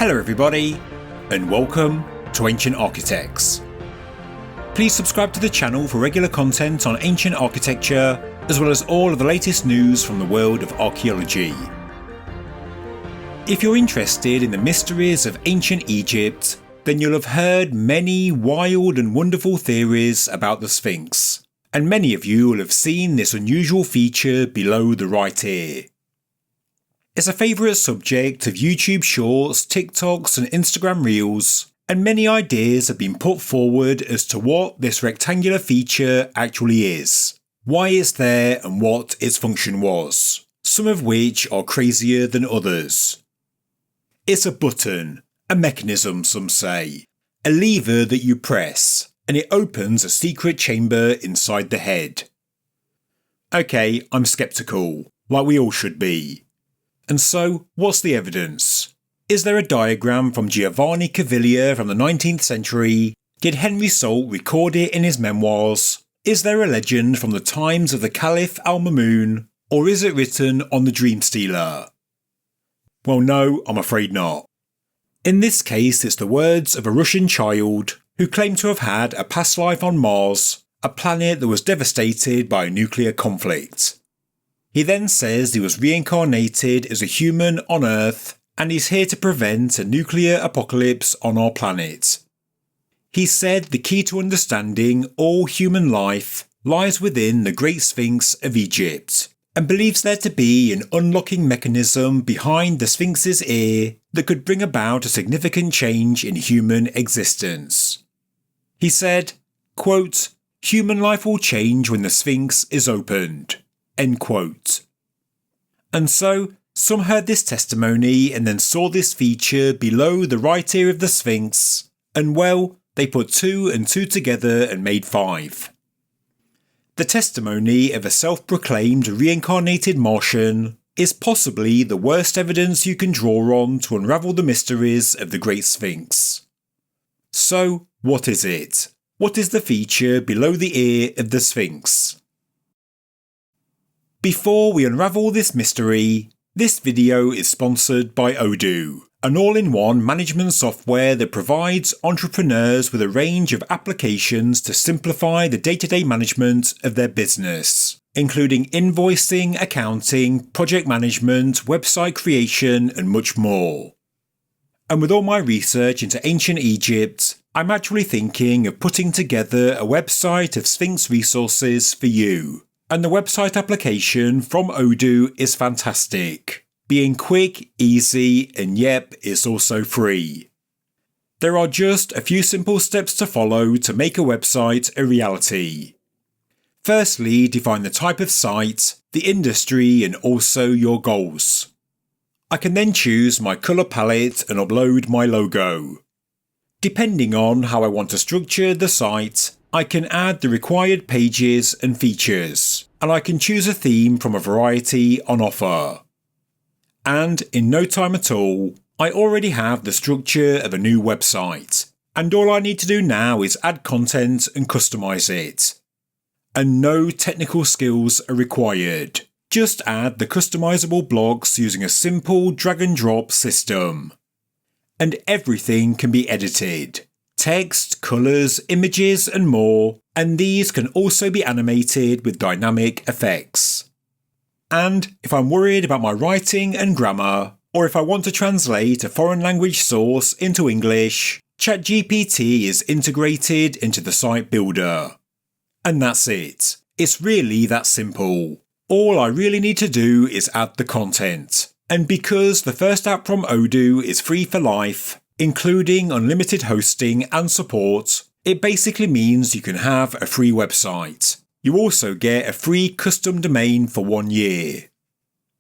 Hello everybody, and welcome to Ancient Architects. Please subscribe to the channel for regular content on ancient architecture, as well as all of the latest news from the world of archaeology. If you're interested in the mysteries of ancient Egypt, then you'll have heard many wild and wonderful theories about the Sphinx, and many of you will have seen this unusual feature below the right ear. It's a favourite subject of YouTube Shorts, TikToks and Instagram Reels, and many ideas have been put forward as to what this rectangular feature actually is, why it's there and what its function was, some of which are crazier than others. It's a button, a mechanism some say, a lever that you press, and it opens a secret chamber inside the head. Okay, I'm sceptical, like we all should be. And so, what's the evidence? Is there a diagram from Giovanni Caviglia from the 19th century? Did Henry Salt record it in his memoirs? Is there a legend from the times of the Caliph Al-Mamun? Or is it written on the Dream Stealer? Well no, I'm afraid not. In this case it's the words of a Russian child who claimed to have had a past life on Mars, a planet that was devastated by a nuclear conflict. He then says he was reincarnated as a human on Earth and he's here to prevent a nuclear apocalypse on our planet. He said the key to understanding all human life lies within the Great Sphinx of Egypt, and believes there to be an unlocking mechanism behind the Sphinx's ear that could bring about a significant change in human existence. He said, quote, "Human life will change when the Sphinx is opened." End quote. And so, some heard this testimony and then saw this feature below the right ear of the Sphinx, and well, they put 2 and 2 together and made 5. The testimony of a self-proclaimed reincarnated Martian is possibly the worst evidence you can draw on to unravel the mysteries of the Great Sphinx. So, what is it? What is the feature below the ear of the Sphinx? Before we unravel this mystery, this video is sponsored by Odoo, an all-in-one management software that provides entrepreneurs with a range of applications to simplify the day-to-day management of their business, including invoicing, accounting, project management, website creation, and much more. And with all my research into ancient Egypt, I'm actually thinking of putting together a website of Sphinx resources for you. And the website application from Odoo is fantastic, being quick, easy, and yep, it's also free. There are just a few simple steps to follow to make a website a reality. Firstly, define the type of site, the industry, and also your goals. I can then choose my colour palette and upload my logo. Depending on how I want to structure the site, I can add the required pages and features, and I can choose a theme from a variety on offer. And in no time at all, I already have the structure of a new website, and all I need to do now is add content and customise it. And no technical skills are required, just add the customisable blocks using a simple drag and drop system. And everything can be edited. Text, colours, images and more, and these can also be animated with dynamic effects. And if I'm worried about my writing and grammar, or if I want to translate a foreign language source into English, ChatGPT is integrated into the site builder. And that's it. It's really that simple. All I really need to do is add the content. And because the first app from Odoo is free for life, including unlimited hosting and support, it basically means you can have a free website. You also get a free custom domain for 1 year.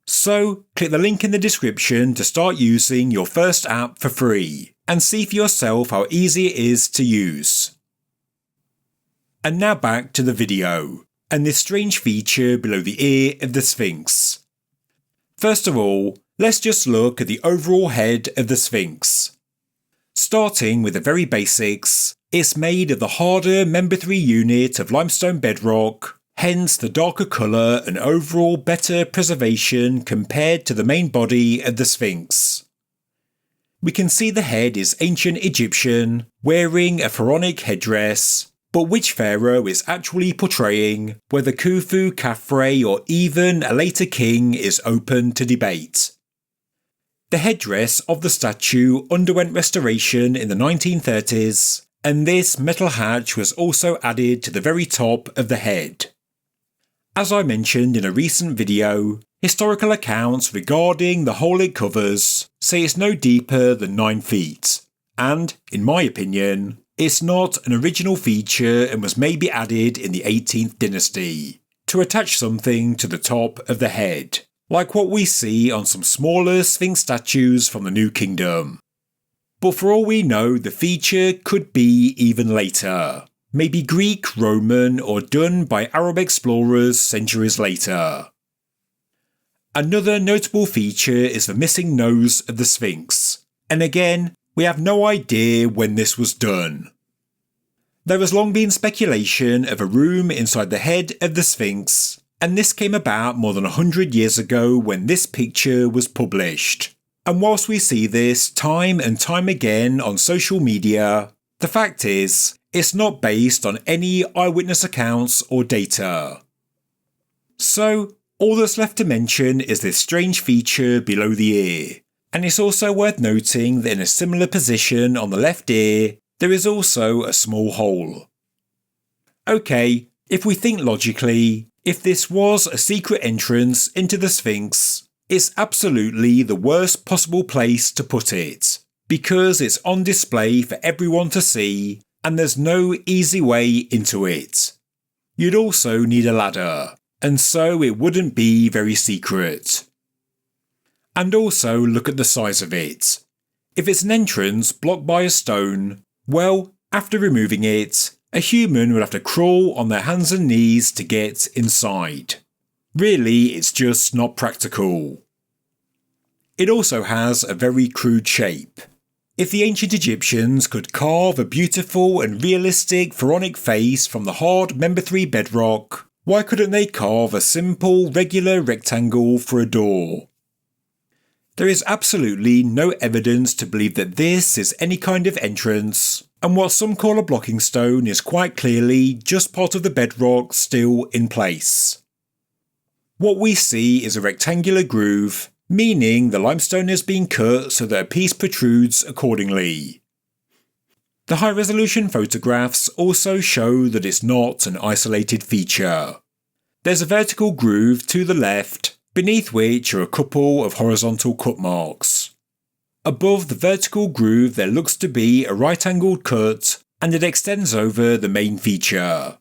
So, click the link in the description to start using your first app for free, and see for yourself how easy it is to use. And now back to the video, and this strange feature below the ear of the Sphinx. First of all, let's just look at the overall head of the Sphinx. Starting with the very basics, it's made of the harder Member 3 unit of limestone bedrock, hence the darker colour and overall better preservation compared to the main body of the Sphinx. we can see the head is ancient Egyptian, wearing a pharaonic headdress, but which pharaoh is actually portraying, whether Khufu, Khafre or even a later king is open to debate. The headdress of the statue underwent restoration in the 1930s, and this metal hatch was also added to the very top of the head. As I mentioned in a recent video, historical accounts regarding the hole it covers say it's no deeper than 9 feet, and, in my opinion, it's not an original feature and was maybe added in the 18th dynasty, to attach something to the top of the head, like what we see on some smaller Sphinx statues from the New Kingdom. But for all we know, the feature could be even later, maybe Greek, Roman, or done by Arab explorers centuries later. Another notable feature is the missing nose of the Sphinx, and again, we have no idea when this was done. There has long been speculation of a room inside the head of the Sphinx, and this came about more than 100 years ago when this picture was published. And whilst we see this time and time again on social media, the fact is, it's not based on any eyewitness accounts or data. So, all that's left to mention is this strange feature below the ear, and it's also worth noting that in a similar position on the left ear, there is also a small hole. Okay, if we think logically, if this was a secret entrance into the Sphinx, it's absolutely the worst possible place to put it, because it's on display for everyone to see, and there's no easy way into it. You'd also need a ladder, and so it wouldn't be very secret. And also look at the size of it. If it's an entrance blocked by a stone, well, after removing it, a human would have to crawl on their hands and knees to get inside. Really, it's just not practical. It also has a very crude shape. If the ancient Egyptians could carve a beautiful and realistic pharaonic face from the hard Member 3 bedrock, why couldn't they carve a simple, regular rectangle for a door? There is absolutely no evidence to believe that this is any kind of entrance, and what some call a blocking stone is quite clearly just part of the bedrock still in place. What we see is a rectangular groove, meaning the limestone has been cut so that a piece protrudes accordingly. The high-resolution photographs also show that it's not an isolated feature. There's a vertical groove to the left, beneath which are a couple of horizontal cut marks. Above the vertical groove there looks to be a right-angled cut, and it extends over the main feature.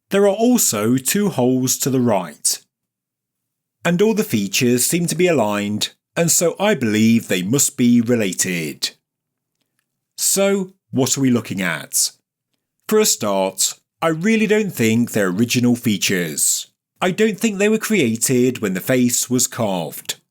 There are also 2 holes to the right. And all the features seem to be aligned, and so I believe they must be related. So, what are we looking at? For a start, I really don't think they're original features. I don't think they were created when the face was carved.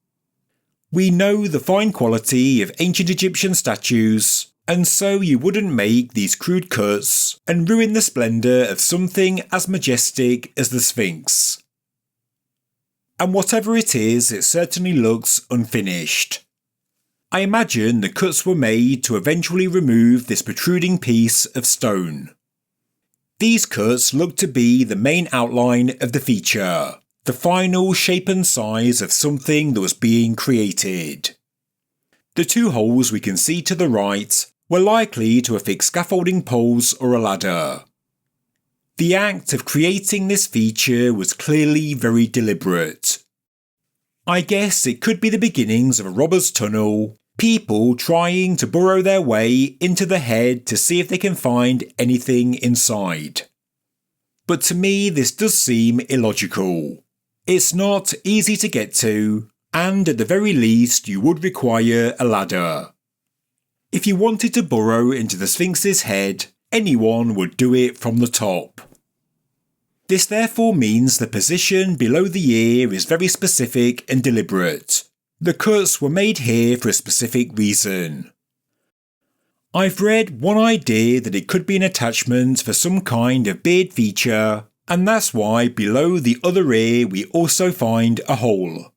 We know the fine quality of ancient Egyptian statues, and so you wouldn't make these crude cuts and ruin the splendour of something as majestic as the Sphinx. And whatever it is, it certainly looks unfinished. I imagine the cuts were made to eventually remove this protruding piece of stone. These cuts look to be the main outline of the feature, the final shape and size of something that was being created. The 2 holes we can see to the right were likely to affix scaffolding poles or a ladder. The act of creating this feature was clearly very deliberate. I guess it could be the beginnings of a robber's tunnel, people trying to burrow their way into the head to see if they can find anything inside. But to me this does seem illogical. It's not easy to get to, and at the very least you would require a ladder. If you wanted to burrow into the Sphinx's head, anyone would do it from the top. This therefore means the position below the ear is very specific and deliberate. The cuts were made here for a specific reason. I've read one idea that it could be an attachment for some kind of beard feature, and that's why below the other ear we also find a hole.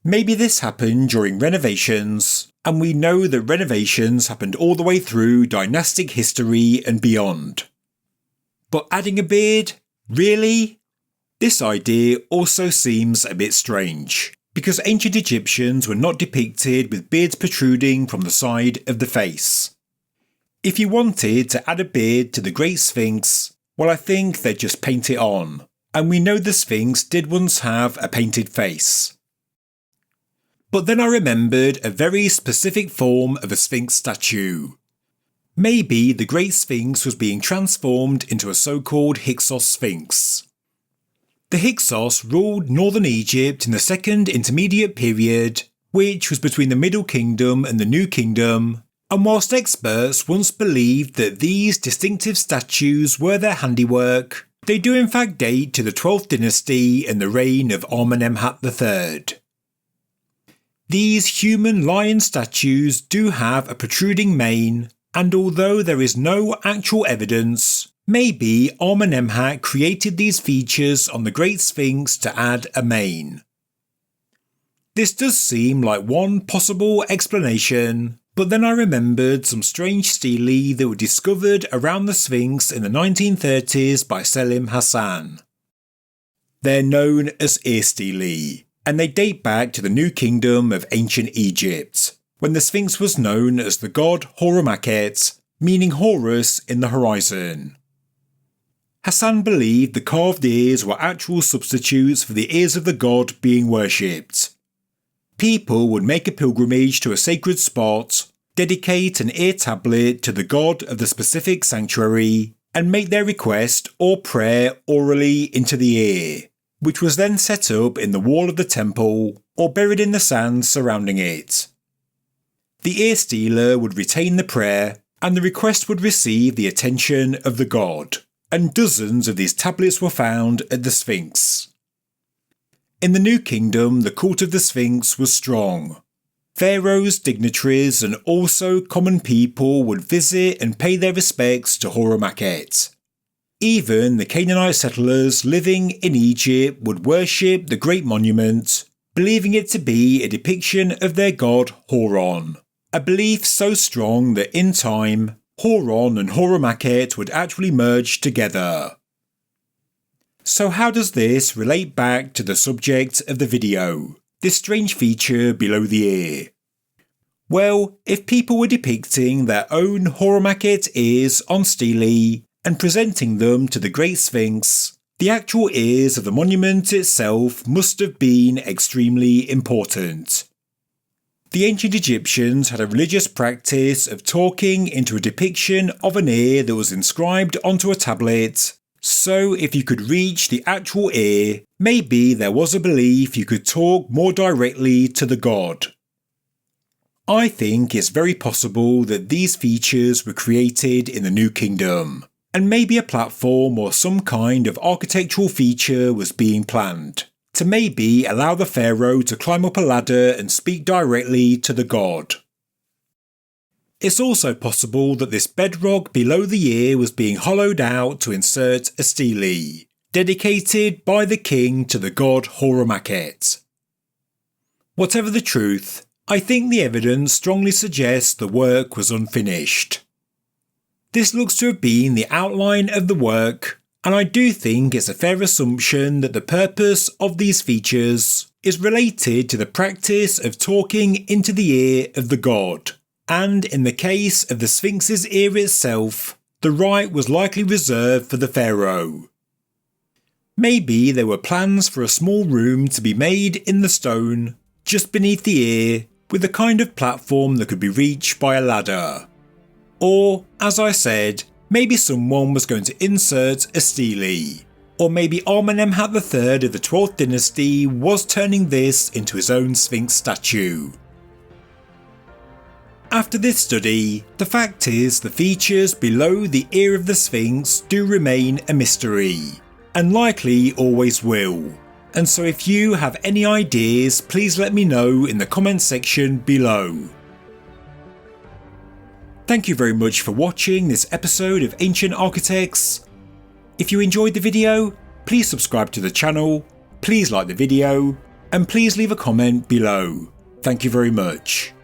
Maybe this happened during renovations, and we know that renovations happened all the way through dynastic history and beyond. But adding a beard? Really? This idea also seems a bit strange, because ancient Egyptians were not depicted with beards protruding from the side of the face. If you wanted to add a beard to the Great Sphinx, well, I think they'd just paint it on, and we know the Sphinx did once have a painted face. But then I remembered a very specific form of a Sphinx statue. Maybe the Great Sphinx was being transformed into a so-called Hyksos Sphinx. The Hyksos ruled northern Egypt in the Second Intermediate Period, which was between the Middle Kingdom and the New Kingdom, and whilst experts once believed that these distinctive statues were their handiwork, they do in fact date to the 12th dynasty and the reign of Amenemhat III. These human lion statues do have a protruding mane, and although there is no actual evidence, maybe Amenemhat created these features on the Great Sphinx to add a mane. This does seem like one possible explanation, but then I remembered some strange stelae that were discovered around the Sphinx in the 1930s by Selim Hassan. They're known as ear stelae, and they date back to the New Kingdom of ancient Egypt, when the Sphinx was known as the god Horumakhet, meaning Horus in the horizon. Hassan believed the carved ears were actual substitutes for the ears of the god being worshipped. People would make a pilgrimage to a sacred spot, dedicate an ear tablet to the god of the specific sanctuary, and make their request or prayer orally into the ear, which was then set up in the wall of the temple or buried in the sand surrounding it. The ear stealer would retain the prayer, and the request would receive the attention of the god, and dozens of these tablets were found at the Sphinx. In the New Kingdom, the cult of the Sphinx was strong. Pharaohs, dignitaries, and also common people would visit and pay their respects to Horumakhet. Even the Canaanite settlers living in Egypt would worship the great monument, believing it to be a depiction of their god Horon, a belief so strong that in time, Horon and Horumakhet would actually merge together. So how does this relate back to the subject of the video, this strange feature below the ear? Well, if people were depicting their own Horumakhet ears on stelae and presenting them to the Great Sphinx, the actual ears of the monument itself must have been extremely important. The ancient Egyptians had a religious practice of talking into a depiction of an ear that was inscribed onto a tablet, so if you could reach the actual ear, maybe there was a belief you could talk more directly to the god. I think it's very possible that these features were created in the New Kingdom, and maybe a platform or some kind of architectural feature was being planned, to maybe allow the pharaoh to climb up a ladder and speak directly to the god. It's also possible that this bedrock below the ear was being hollowed out to insert a stele, dedicated by the king to the god Horumakhet. Whatever the truth, I think the evidence strongly suggests the work was unfinished. This looks to have been the outline of the work, and I do think it's a fair assumption that the purpose of these features is related to the practice of talking into the ear of the god. And in the case of the Sphinx's ear itself, the right was likely reserved for the pharaoh. Maybe there were plans for a small room to be made in the stone, just beneath the ear, with a kind of platform that could be reached by a ladder. Or, as I said, maybe someone was going to insert a stele. Or maybe Amenemhat III of the 12th dynasty was turning this into his own Sphinx statue. After this study, the fact is the features below the ear of the Sphinx do remain a mystery, and likely always will. And so if you have any ideas, please let me know in the comments section below. Thank you very much for watching this episode of Ancient Architects. If you enjoyed the video, please subscribe to the channel, please like the video, and please leave a comment below. Thank you very much.